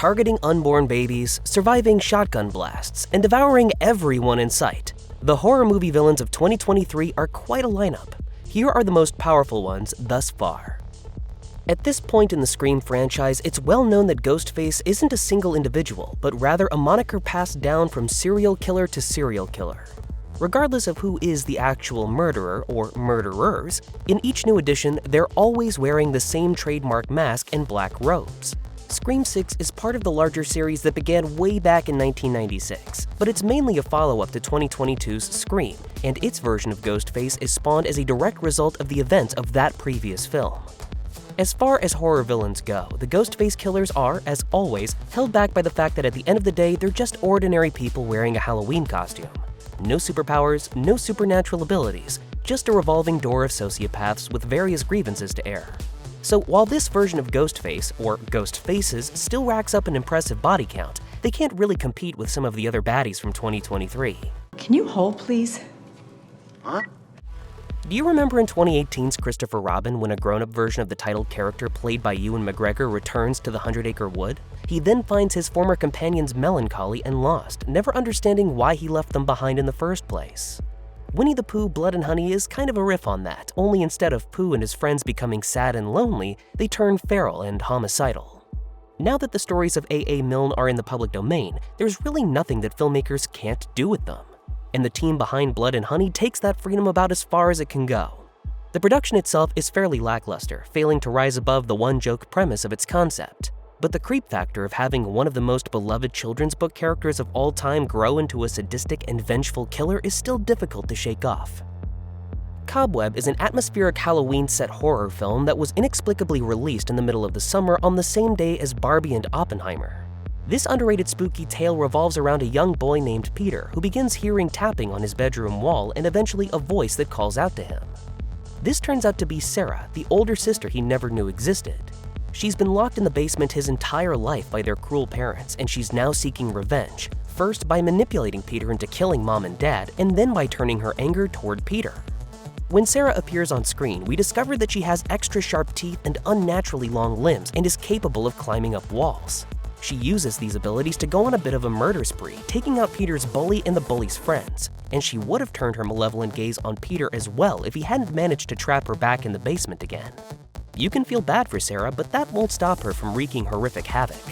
targeting unborn babies, surviving shotgun blasts, and devouring everyone in sight. The horror movie villains of 2023 are quite a lineup. Here are the most powerful ones thus far. At this point in the Scream franchise, it's well known that Ghostface isn't a single individual, but rather a moniker passed down from serial killer to serial killer. Regardless of who is the actual murderer or murderers, in each new edition, they're always wearing the same trademark mask and black robes. Scream 6 is part of the larger series that began way back in 1996, but it's mainly a follow-up to 2022's Scream, and its version of Ghostface is spawned as a direct result of the events of that previous film. As far as horror villains go, the Ghostface killers are, as always, held back by the fact that at the end of the day, they're just ordinary people wearing a Halloween costume. No superpowers, no supernatural abilities, just a revolving door of sociopaths with various grievances to air. So while this version of Ghostface, or Ghostfaces, still racks up an impressive body count, they can't really compete with some of the other baddies from 2023. Can you hold, please? Huh? Do you remember in 2018's Christopher Robin when a grown-up version of the titled character played by Ewan McGregor returns to the 100-Acre Wood? He then finds his former companions melancholy and lost, never understanding why he left them behind in the first place. Winnie-the-Pooh Blood and Honey is kind of a riff on that, only instead of Pooh and his friends becoming sad and lonely, they turn feral and homicidal. Now that the stories of A.A. Milne are in the public domain, there's really nothing that filmmakers can't do with them. And the team behind Blood and Honey takes that freedom about as far as it can go. The production itself is fairly lackluster, failing to rise above the one-joke premise of its concept. But the creep factor of having one of the most beloved children's book characters of all time grow into a sadistic and vengeful killer is still difficult to shake off. Cobweb is an atmospheric Halloween-set horror film that was inexplicably released in the middle of the summer on the same day as Barbie and Oppenheimer. This underrated spooky tale revolves around a young boy named Peter who begins hearing tapping on his bedroom wall and eventually a voice that calls out to him. This turns out to be Sarah, the older sister he never knew existed. She's been locked in the basement his entire life by their cruel parents, and she's now seeking revenge, first by manipulating Peter into killing Mom and Dad, and then by turning her anger toward Peter. When Sarah appears on screen, we discover that she has extra sharp teeth and unnaturally long limbs and is capable of climbing up walls. She uses these abilities to go on a bit of a murder spree, taking out Peter's bully and the bully's friends, and she would have turned her malevolent gaze on Peter as well if he hadn't managed to trap her back in the basement again. You can feel bad for Sarah, but that won't stop her from wreaking horrific havoc.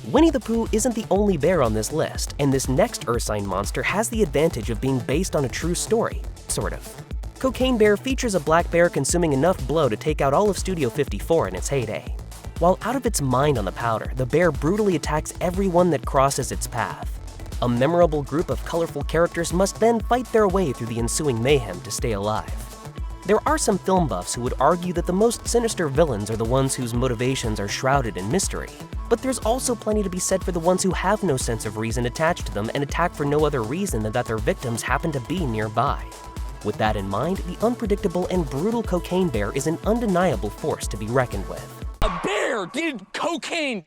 Winnie-the-Pooh isn't the only bear on this list, and this next Ursine monster has the advantage of being based on a true story, sort of. Cocaine Bear features a black bear consuming enough blow to take out all of Studio 54 in its heyday. While out of its mind on the powder, the bear brutally attacks everyone that crosses its path. A memorable group of colorful characters must then fight their way through the ensuing mayhem to stay alive. There are some film buffs who would argue that the most sinister villains are the ones whose motivations are shrouded in mystery, but there's also plenty to be said for the ones who have no sense of reason attached to them and attack for no other reason than that their victims happen to be nearby. With that in mind, the unpredictable and brutal Cocaine Bear is an undeniable force to be reckoned with. A bear did cocaine!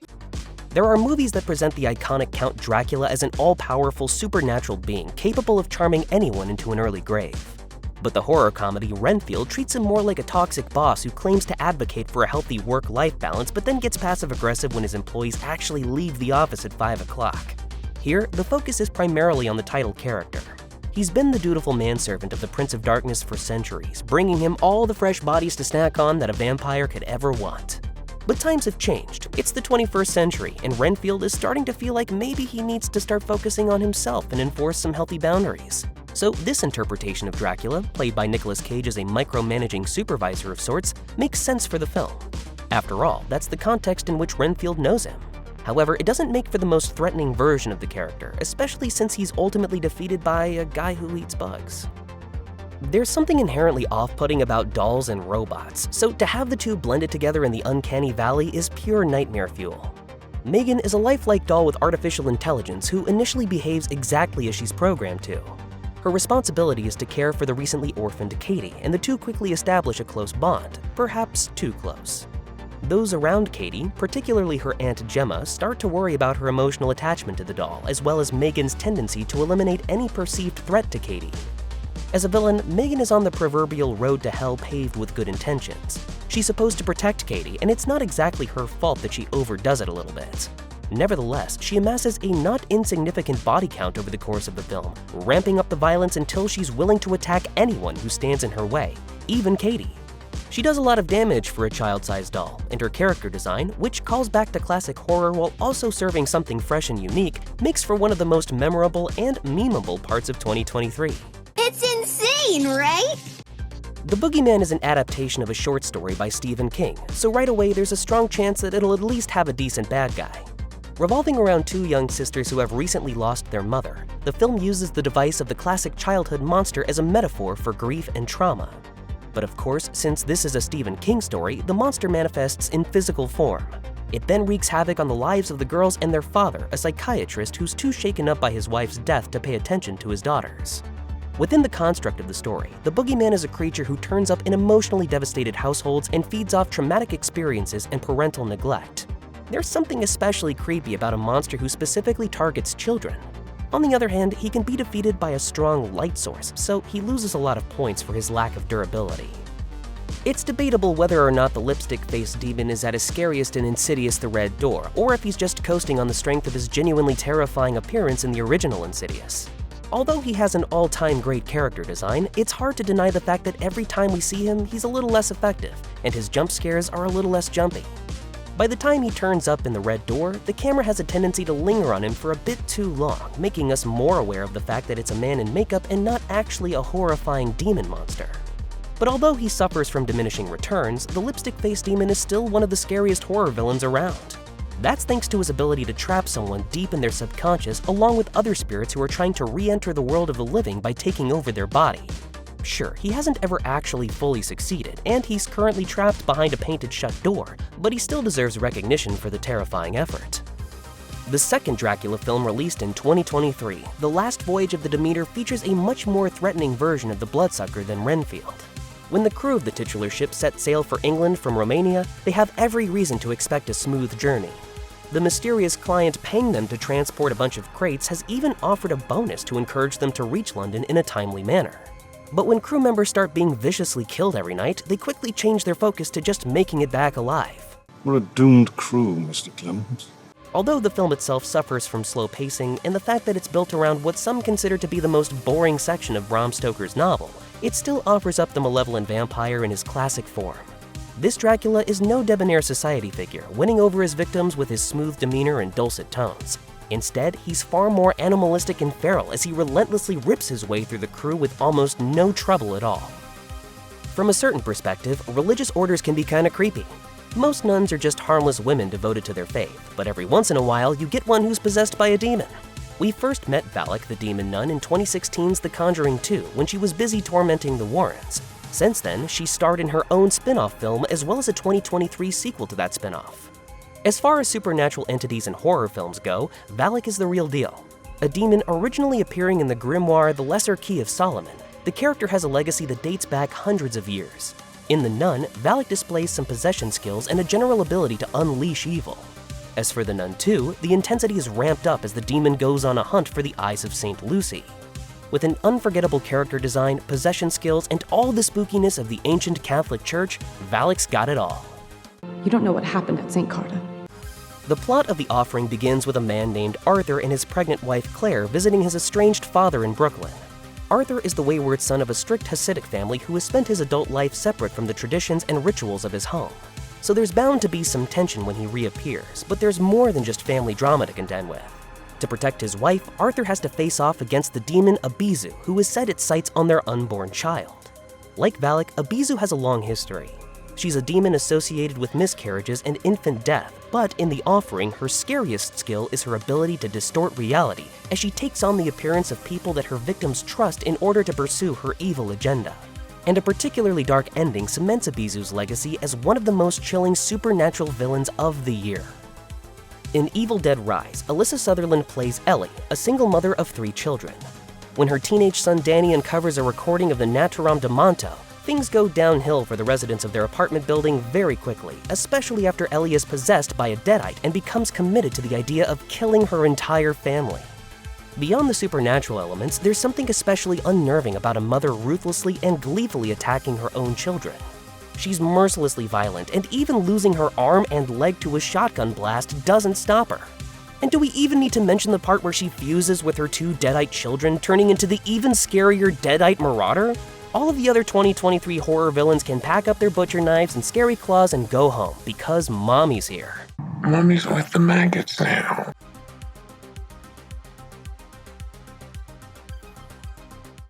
There are movies that present the iconic Count Dracula as an all-powerful supernatural being capable of charming anyone into an early grave. But the horror comedy Renfield treats him more like a toxic boss who claims to advocate for a healthy work-life balance but then gets passive-aggressive when his employees actually leave the office at 5 o'clock. Here, the focus is primarily on the title character. He's been the dutiful manservant of the Prince of Darkness for centuries, bringing him all the fresh bodies to snack on that a vampire could ever want. But times have changed. It's the 21st century, and Renfield is starting to feel like maybe he needs to start focusing on himself and enforce some healthy boundaries. So this interpretation of Dracula, played by Nicolas Cage as a micromanaging supervisor of sorts, makes sense for the film. After all, that's the context in which Renfield knows him. However, it doesn't make for the most threatening version of the character, especially since he's ultimately defeated by a guy who eats bugs. There's something inherently off-putting about dolls and robots, so to have the two blended together in the uncanny valley is pure nightmare fuel. Megan is a lifelike doll with artificial intelligence who initially behaves exactly as she's programmed to. Her responsibility is to care for the recently orphaned Katie, and the two quickly establish a close bond, perhaps too close. Those around Katie, particularly her Aunt Gemma, start to worry about her emotional attachment to the doll, as well as Megan's tendency to eliminate any perceived threat to Katie. As a villain, Megan is on the proverbial road to hell paved with good intentions. She's supposed to protect Katie, and it's not exactly her fault that she overdoes it a little bit. Nevertheless, she amasses a not insignificant body count over the course of the film, ramping up the violence until she's willing to attack anyone who stands in her way, even Katie. She does a lot of damage for a child-sized doll, and her character design, which calls back to classic horror while also serving something fresh and unique, makes for one of the most memorable and memeable parts of 2023. It's insane, right? The Boogeyman is an adaptation of a short story by Stephen King, so right away there's a strong chance that it'll at least have a decent bad guy. Revolving around two young sisters who have recently lost their mother, the film uses the device of the classic childhood monster as a metaphor for grief and trauma. But of course, since this is a Stephen King story, the monster manifests in physical form. It then wreaks havoc on the lives of the girls and their father, a psychiatrist who's too shaken up by his wife's death to pay attention to his daughters. Within the construct of the story, the Boogeyman is a creature who turns up in emotionally devastated households and feeds off traumatic experiences and parental neglect. There's something especially creepy about a monster who specifically targets children. On the other hand, he can be defeated by a strong light source, so he loses a lot of points for his lack of durability. It's debatable whether or not the lipstick-faced demon is at his scariest in Insidious: The Red Door, or if he's just coasting on the strength of his genuinely terrifying appearance in the original Insidious. Although he has an all-time great character design, it's hard to deny the fact that every time we see him, he's a little less effective, and his jump scares are a little less jumpy. By the time he turns up in the Red Door, the camera has a tendency to linger on him for a bit too long, making us more aware of the fact that it's a man in makeup and not actually a horrifying demon monster. But although he suffers from diminishing returns, the lipstick-faced demon is still one of the scariest horror villains around. That's thanks to his ability to trap someone deep in their subconscious along with other spirits who are trying to re-enter the world of the living by taking over their body. Sure, he hasn't ever actually fully succeeded, and he's currently trapped behind a painted shut door, but he still deserves recognition for the terrifying effort. The second Dracula film released in 2023, The Last Voyage of the Demeter, features a much more threatening version of the bloodsucker than Renfield. When the crew of the titular ship set sail for England from Romania, they have every reason to expect a smooth journey. The mysterious client paying them to transport a bunch of crates has even offered a bonus to encourage them to reach London in a timely manner. But when crew members start being viciously killed every night, they quickly change their focus to just making it back alive. We're a doomed crew, Mr. Clement. Although the film itself suffers from slow pacing and the fact that it's built around what some consider to be the most boring section of Bram Stoker's novel, it still offers up the malevolent vampire in his classic form. This Dracula is no debonair society figure, winning over his victims with his smooth demeanor and dulcet tones. Instead, he's far more animalistic and feral as he relentlessly rips his way through the crew with almost no trouble at all. From a certain perspective, religious orders can be kinda creepy. Most nuns are just harmless women devoted to their faith, but every once in a while you get one who's possessed by a demon. We first met Valak, the demon nun, in 2016's The Conjuring 2 when she was busy tormenting the Warrens. Since then, she starred in her own spin-off film as well as a 2023 sequel to that spin-off. As far as supernatural entities in horror films go, Valak is the real deal. A demon originally appearing in the grimoire The Lesser Key of Solomon, the character has a legacy that dates back hundreds of years. In The Nun, Valak displays some possession skills and a general ability to unleash evil. As for The Nun 2, the intensity is ramped up as the demon goes on a hunt for the eyes of Saint Lucy. With an unforgettable character design, possession skills, and all the spookiness of the ancient Catholic Church, Valak's got it all. You don't know what happened at St. Carta. The plot of The Offering begins with a man named Arthur and his pregnant wife Claire visiting his estranged father in Brooklyn. Arthur is the wayward son of a strict Hasidic family who has spent his adult life separate from the traditions and rituals of his home. So there's bound to be some tension when he reappears, but there's more than just family drama to contend with. To protect his wife, Arthur has to face off against the demon Abyzou, who has set its sights on their unborn child. Like Valak, Abyzou has a long history. She's a demon associated with miscarriages and infant death, but in The Offering, her scariest skill is her ability to distort reality as she takes on the appearance of people that her victims trust in order to pursue her evil agenda. And a particularly dark ending cements Abyzou's legacy as one of the most chilling supernatural villains of the year. In Evil Dead Rise, Alyssa Sutherland plays Ellie, a single mother of 3 children. When her teenage son Danny uncovers a recording of the Naturam de Monto, things go downhill for the residents of their apartment building very quickly, especially after Ellie is possessed by a deadite and becomes committed to the idea of killing her entire family. Beyond the supernatural elements, there's something especially unnerving about a mother ruthlessly and gleefully attacking her own children. She's mercilessly violent, and even losing her arm and leg to a shotgun blast doesn't stop her. And do we even need to mention the part where she fuses with her 2 deadite children, turning into the even scarier deadite marauder? All of the other 2023 horror villains can pack up their butcher knives and scary claws and go home, because Mommy's here. Mommy's with the maggots now.